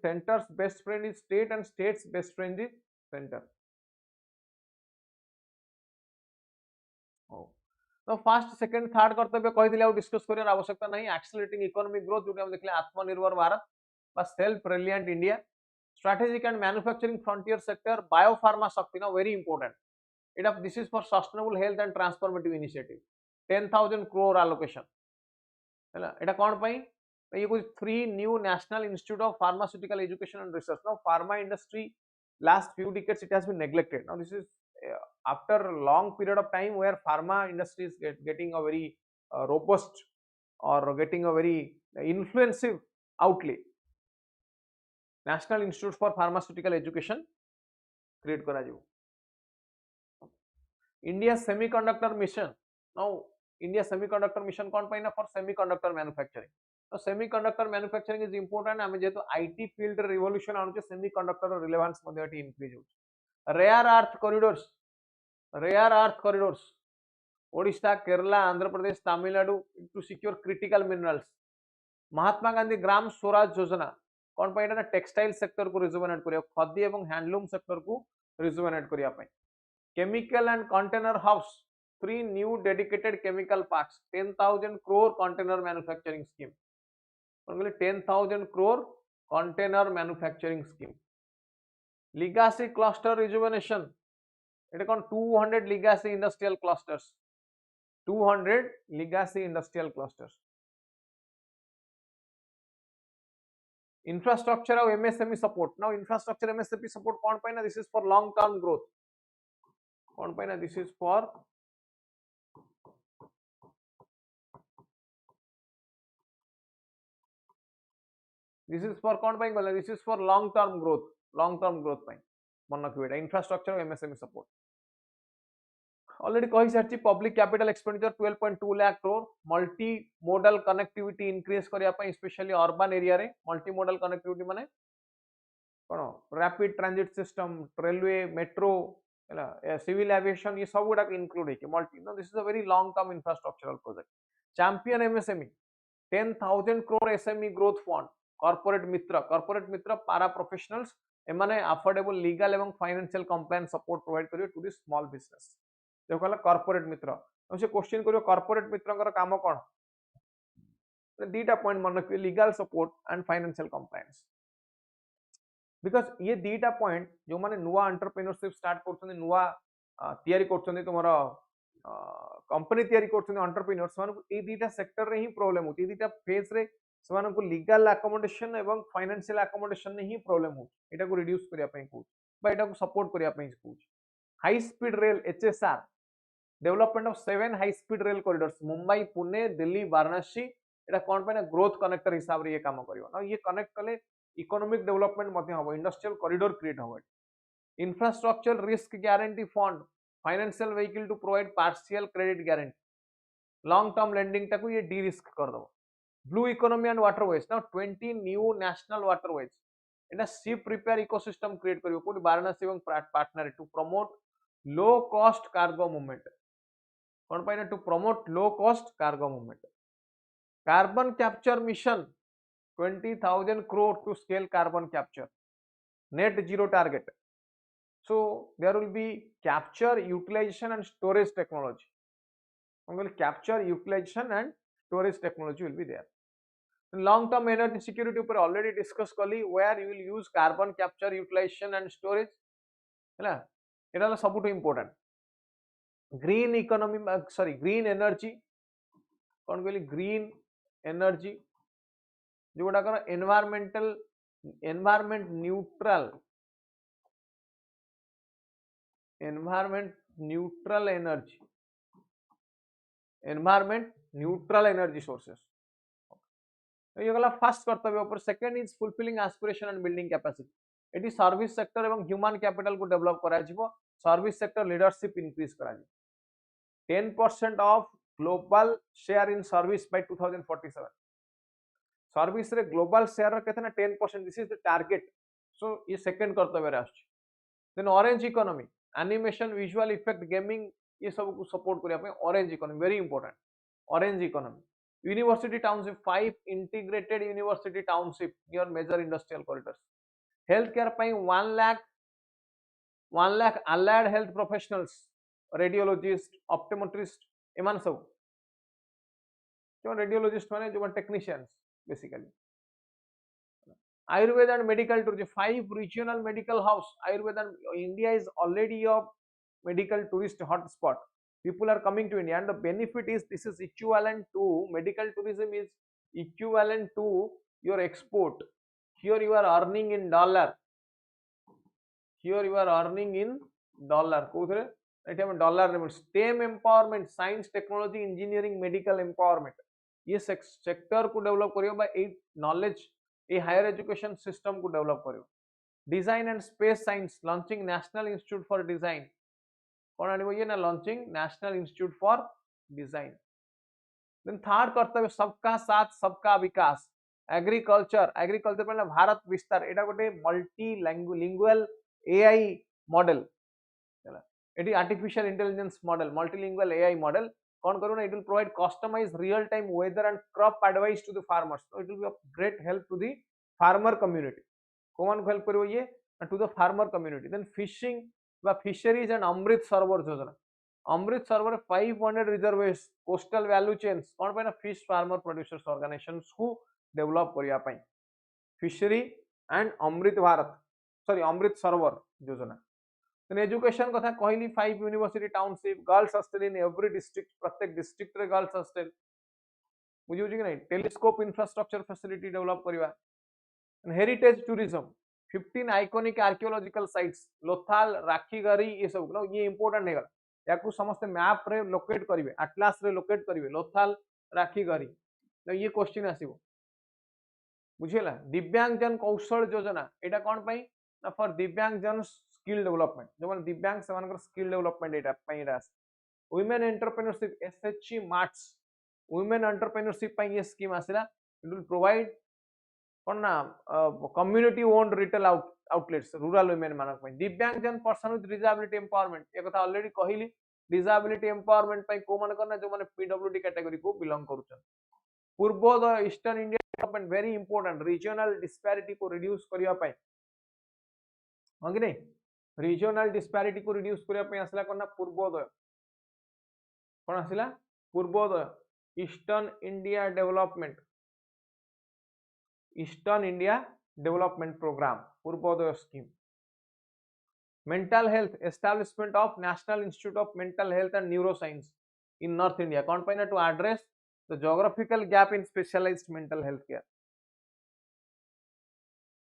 Center's best friend is state and state's best friend is center. तो first second third कर्तव्य कहि दिले आ discuss career आवश्यकता नहीं. एक्सेलरेटिंग इकोनॉमिक ग्रोथ जोटा हम देखले आत्मनिर्भर भारत बा self reliant India, strategic and manufacturing frontier sector, biopharma शक्ति ना very important. It of this is for sustainable health and transformative initiative. 10,000 crore allocation. हैला एटा कोन पई ये कुछ 3 new national institute of pharmaceutical education and research. Now pharma industry last few decades it has been neglected. Now this is after a long period of time where pharma industry is getting a very robust or getting a very influential outlay. National Institute for Pharmaceutical Education create करा जाऊ. India semiconductor mission. Now India semiconductor mission कौन पाई ना for semiconductor manufacturing. तो semiconductor manufacturing is important आमे जेतो IT field रे revolution आनु सेमीकंडक्टर रिलेवेंस मध्ये एटी इंक्रीज हो rare earth corridors Odisha Kerala Andhra Pradesh Tamil Nadu to secure critical minerals Mahatma Gandhi Gram Swaraj Yojana कौन पाई ना टेक्सटाइल सेक्टर को रिजुवेनेट करिया खदी एवं हैंडलूम सेक्टर को रिजुवेनेट करिया पाई chemical and container hubs 3 new dedicated chemical parks 10,000 crore container manufacturing scheme कौन कहले 10,000 crore container manufacturing scheme legacy cluster rejuvenation एटा कौन 200 legacy industrial clusters 200 legacy industrial clusters infrastructure of MSME support now infrastructure MSME support कौन पाई ना this is for long term growth कौन पाई ना this is for कौन पाई गला this is for long term growth पाई मन रखिबे एटा infrastructure of MSME support already कही सारी public capital expenditure 12.2 lakh crore multi modal connectivity increase करने स्पेशली अर्बन एरिया रे मल्टी मोडल कनेक्टिविटी माने कौन rapid transit system railway metro civil aviation ये सब गुडा इंक्लूड है मल्टी नो this is a very long term infrastructural project champion MSME 10,000 crore SME growth fund corporate मित्र पारा प्रोफेशनल्स एमाने अफोर्डेबल लीगल एवं फाइनेंशियल कंप्लायंस सपोर्ट प्रोवाइड करियो टू द स्मॉल बिजनेस जो कहला कॉर्पोरेट मित्र से क्वेश्चन करियो कॉर्पोरेट मित्रंकर काम कोन दीटा पॉइंट मन रखियो legal support and financial compliance because ये दीटा पॉइंट जो माने नुवा एंटरप्रेन्योरशिप स्टार्ट करछन नुवा तयारी करछन तुमरा कंपनी तयारी करछन एंटरप्रेन्योर्स मान ए दीटा सेक्टर रे ही प्रॉब्लम होती दीटा फेज रे समान को लीगल अकोमोडेशन एवं फाइनेंशियल अकोमोडेशन ने ही प्रॉब्लम हो एटा को रिड्यूस करिया पई कहू बा एटा को सपोर्ट करिया पई कहू high speed rail HSR development of 7 high speed rail corridors Mumbai Pune Delhi Varanasi एटा कोन पे ना ग्रोथ कनेक्टर हिसाब रे ये काम करियो ना ये कनेक्ट कले इकोनॉमिक डेवलपमेंट मध्ये हो इंडस्ट्रियल कॉरिडोर क्रिएट हो infrastructure risk guarantee fund financial vehicle to provide partial credit guarantee long term lending टाको ये डी रिस्क कर दो blue economy and waterways now 20 new national waterways एटा शिप रिपेयर इकोसिस्टम क्रिएट करियो कोड वाराणसी एवं partner to promote low cost cargo movement कौन पाई ना to promote low cost cargo movement carbon capture mission 20,000 crore to scale carbon capture net zero target so there will be capture utilization and storage technology capture utilization and storage technology will be there long term energy security ऊपर already discuss कली where you will use carbon capture utilization and storage है ना एटा ला सबुठ important green economy sorry green energy कौन कहली green energy जो गुडा कर environment neutral energy sources ये गला फर्स्ट कर्तव्य ऊपर second is fulfilling aspiration and building capacity eighty service sector एवं ह्यूमन कैपिटल को डेवलप करा जिवो सर्विस सेक्टर लीडरशिप इंक्रीज करा जिवो 10% of global share in service by 2047 service रे ग्लोबल शेयर केते ना 10% this is the target so ये सेकंड कर्तव्य रे आछ then orange economy animation visual effect gaming ये सब को सपोर्ट करिया पे orange economy very important orange economy university township 5 integrated university township near major industrial corridors health care पई 1 lakh allied health professionals radiologist optometrist एमान सब जो रेडियोलॉजिस्ट माने जो technicians basically Ayurveda and medical tourism 5 regional medical house ayurveda and India is already a medical tourist hotspot people are coming to India and the benefit is this is equivalent to medical tourism is equivalent to your export here you are earning in dollar कोथरे एटा में dollar रे STEM empowerment science technology engineering medical empowerment ये sector को develop करियो बा ए knowledge ए हायर एजुकेशन सिस्टम को डेवलप करियो design and space science launching national institute for design कोन आनिबो ये ना launching national institute for design then third कर्तव्य सबका साथ सबका विकास, एग्रीकल्चर पहले भारत विस्तार, एटा गोटे मल्टी लिंगुअल एआई मॉडल, एटी artificial intelligence model multilingual AI model कौन करू ना, it will provide customise real time weather and crop advice to the farmers, so it will be of great help to the farmer community, कौन को help करिवो ये to the farmer community. Then fishing बा fisheries and Amrit Sarovar Yojana, Amrit Sarovar 500 रिजर्वेस coastal value chains कौन पे ना fish farmer producers organisations को develop करिया पई, fishery and Amrit Bharat sorry Amrit Sarovar Yojana. Then education कथा कहली 5 university township, girls hostel in every district, प्रत्येक डिस्ट्रिक्ट रे गर्ल्स हॉस्टल बुझियो कि नहीं, टेलीस्कोप इंफ्रास्ट्रक्चर फैसिलिटी डेवलप करिवा। Heritage tourism 15 iconic archaeological sites, Lothal Rakhigarhi ये सब ना ये इंपोर्टेंट है, या को समस्त मैप रे लोकेट करिवे, एटलास रे लोकेट करिवे लोथाल राखीगरी, तो ये क्वेश्चन आसीबो बुझियला। दिव्यांगजन कौशल योजना एटा कोन पई ना फॉर दिव्यांगजन स्किल डेवलपमेंट, जो माने दिव्यांग सेमानकर स्किल डेवलपमेंट एटा पई रास। Women entrepreneurship SHG marts, women entrepreneurship पई ये स्कीम आसिला, इट विल प्रोवाइड कोन ना community owned retail outlets rural women मानक पई। दिव्यांगजन पर्सन विथ डिसेबिलिटी एम्पावरमेंट ये कथा ऑलरेडी कहिली, डिसेबिलिटी एम्पावरमेंट पई को मानकर ना जो माने पीडब्ल्यूडी कैटेगरी को बिलोंग करूछन। Purvodaya eastern India development very important, regional disparity को रिड्यूस करिया पई, हां कि नहीं, रीजनल डिस्पैरिटी को रिड्यूस करिया पई आसला कोन पूर्वोदय, कोन आसला Purvodaya eastern India development, eastern India development programme Purvodaya scheme. Mental health establishment of national institute of mental health and neuroscience in north India कौन पाइना to address the geographical gap in specialised mental health care.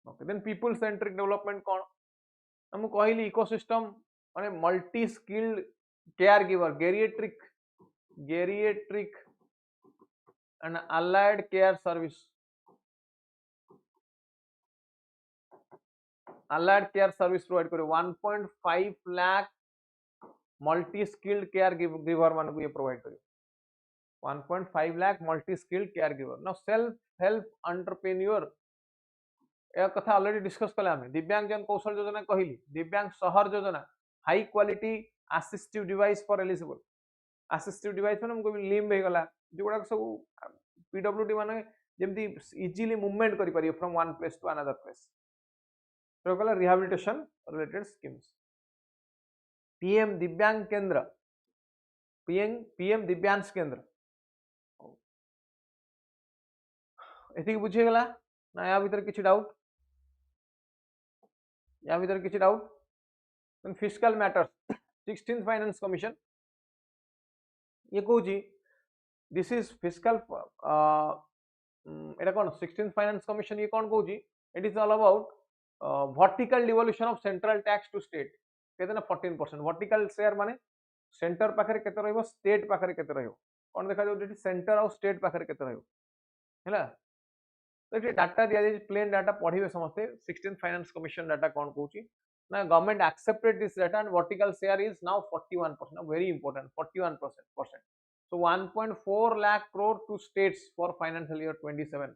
Okay then people centric development कौन हम कहली ecosystem माने multi skilled care giver, geriatric and allied care service, allied care service provide करो 1.5 lakh multi skilled care giver मान को ये provide करो 1.5 lakh multi skilled care giver. Now self help entrepreneur ए कथा ऑलरेडी डिस्कस कला हमें। दिव्यांगजन कौशल योजना कहली, दिव्यांग शहर योजना high quality assistive device for eligible, assistive device माने हमको लिम्ब हे गला जोडा सब पीडब्ल्यूडी माने जेमती इजीली मूवमेंट करि परियो from one place to another place, तो कहला रिहैबिलिटेशन रिलेटेड स्कीम्स। पीएम दिव्यांग केंद्र, पीएम दिव्यांग केंद्र एति बुझे गला ना, या भीतर किछि डाउट, या भीतर किछि doubt. Then fiscal matters 16th finance commission ये कहूची this is fiscal Etah cone 16th finance commission ये कोन कहूची, it is all about vertical devolution of central tax to state केते ना 14%। वर्टिकल शेयर माने सेंटर पाखरे केते रहइबो, स्टेट पाखरे केते रहइबो, कोन देखा जो सेंटर और स्टेट पाखरे केते रहइबो हैला। तो ये डाटा दिया जाय प्लेन डाटा पढिबे समस्ते 16th फाइनेंस कमिशन डाटा कोन कहूची ना, government accepted this data and vertical share is now 41%, very important 41%। so 1.4 lakh crore to states for financial year 27,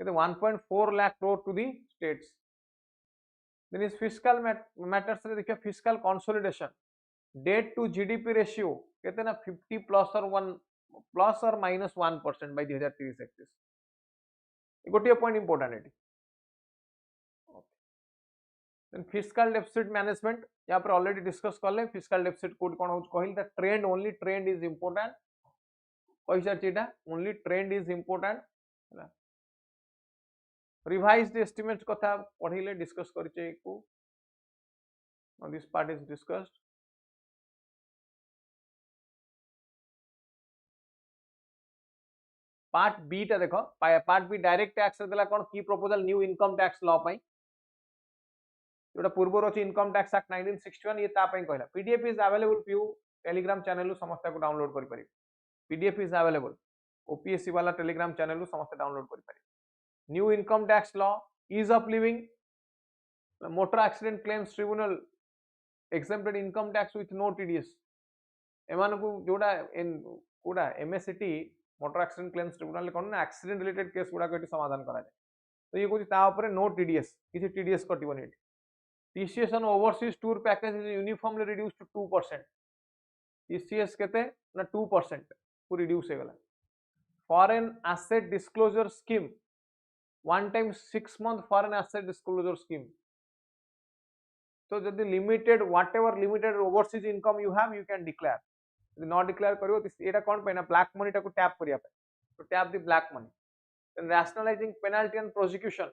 okay, 1.4 lakh crore to the states। then is fiscal matters रे देखिए fiscal consolidation, debt to GDP ratio कहते ना 50 plus or minus 1% by 2030-31। गोटे point important है। Then fiscal deficit management यहाँ पर already discuss कर ले, फिस्कल डेफिसिट कोड कौन हो कहली the trend, only trend is important कहि सारछि एटा, ओनली ट्रेंड इज इंपोर्टेंट हैला। रिवाइज्ड एस्टिमेट कथा पढिले डिस्कस करछे को, this part is discussed. Part B टा देखो, पार्ट बी डायरेक्ट टैक्स देला कोन की proposal new income tax law पई जोटा पूर्व अच्छी इनकम टैक्स एक्ट 1961 ये ता पई कहला। PDF is available few Telegram channel रु समस्त को डाउनलोड करि पारि, पीडीएफ इज अवेलेबल ओपीएससी वाला टेलीग्राम चैनल रु समस्त डाउनलोड करि पारि। New income tax law, ease of living, motor accident claims tribunal, exempted income tax with no TDS, एमान को जोड़ा इन कोडा MSCT motor accident claims tribunal कोन ना एक्सीडेंट रिलेटेड केस गुडा को समाधान करा जाए तो ये कहूँ ता ऊपर नो टीडीएस किसी टीडीएस कटिबनी TCS on overseas tour package is uniformly reduced to 2%। TCS केते ना 2% को रिड्यूस हो गला। Foreign asset disclosure scheme one time 6 month foreign asset disclosure scheme तो जदि limited whatever limited overseas income you have you can declare यदि not declare करियो एटा कोन पे ना ब्लैक मनी टाको टैप करिया पे तो tap the black money then rationalising penalty and prosecution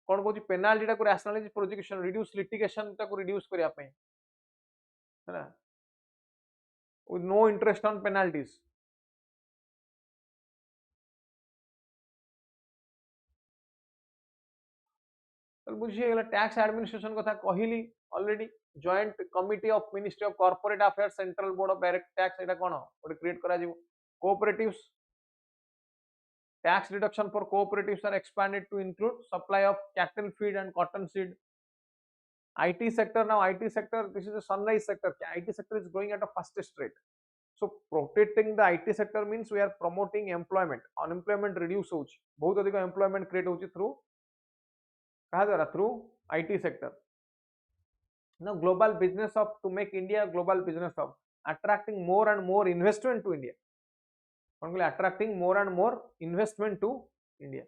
कोन कहूची पेनल्टी टाको रैशनलाइज प्रोसिक्यूशन रिड्यूस लिटिगेशन टाको रिड्यूस करिया पे है ना with no interest on penalties तो बुझिए टैक्स एडमिनिस्ट्रेशन कथा कहली already joint committee of ministry of corporate affairs central board of direct tax एटा कोन ओटे क्रिएट करा जिवो cooperatives tax deduction for cooperatives are expanded to include supply of cattle feed and cotton seed. IT sector, now IT sector, this is a sunrise sector. IT sector is growing at a fastest rate. So protecting the IT sector means we are promoting employment. Unemployment reduce होउची बहुत अधिक employment create होउची through कहा जा रहा through IT sector. Now global business hub to make India a global business hub, attracting more and more investment to India. Attracting more and more investment to India.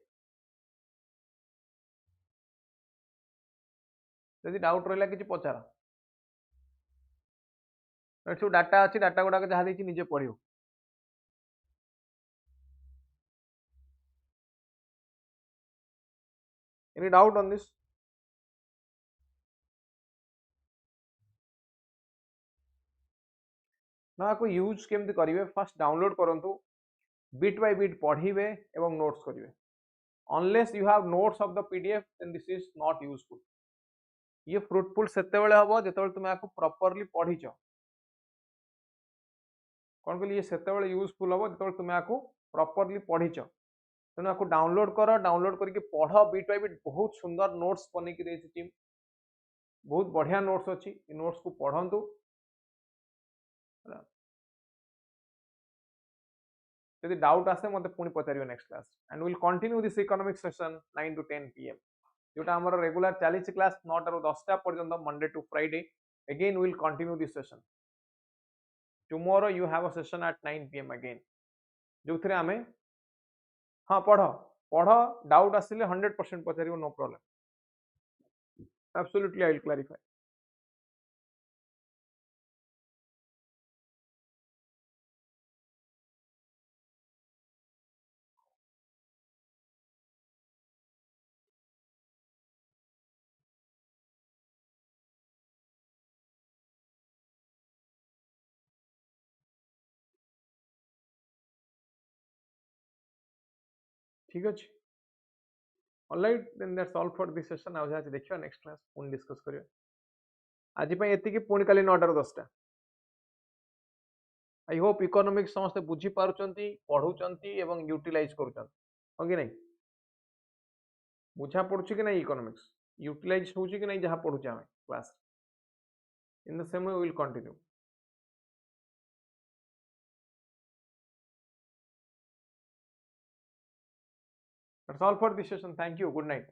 यदि doubt रहा कि पचार सब data अच्छी data गुड़ाक जहाँ देखिए निजे पढ़ो any doubt on this ना को यूज केमती करेंगे फर्स्ट डाउनलोड करंतु बिट बाय बिट पढ़िबे एवं नोट्स करेंगे unless you have notes of the PDF then this is not useful ये फ्रुटफुल सेतेबेले हबो जेतेबेले तुमे आको प्रॉपर्ली पढ़िछ कौन कहली ये सेतेबेले यूजफुल हबो जेतेबेले तुमे आको प्रॉपर्ली पढ़िछ तेणु आको डाउनलोड कर डाउनलोड करके पढ़ बिट बाय बिट बहुत सुंदर नोट्स बनै कि देछि टीम बहुत बढ़िया नोट्स अछि इ नोट्स को पढ़ंतु यदि डाउट आसे मते पुणी पचारियो next class and will continue this economic session 9 to 10 pm जोटा हमर रेगुलर 40 क्लास 9 टा 10 टा पर्यंत Monday to Friday again will continue this session tomorrow you have a session at 9 pm again जो थरे हमें हां पढ़ो पढ़ो डाउट आसिले 100% पचारियो no problem absolutely I will clarify ठीक अछि alright then that's all for this session आ जाय देखियो नेक्स्ट क्लास पुन डिस्कस करियो आज पई एति कि पुन काली 9 टा 10 टा आई होप इकोनॉमिक्स समस्त बुझी पारुचंती पढुचंती एवं यूटिलाइज करूचंती हो कि नहीं बुझा पड़ुछि कि नहीं इकोनॉमिक्स यूटिलाइज होउछि कि नहीं जहां पढुछि हमें class in the same way will continue that's all for this session thank you good night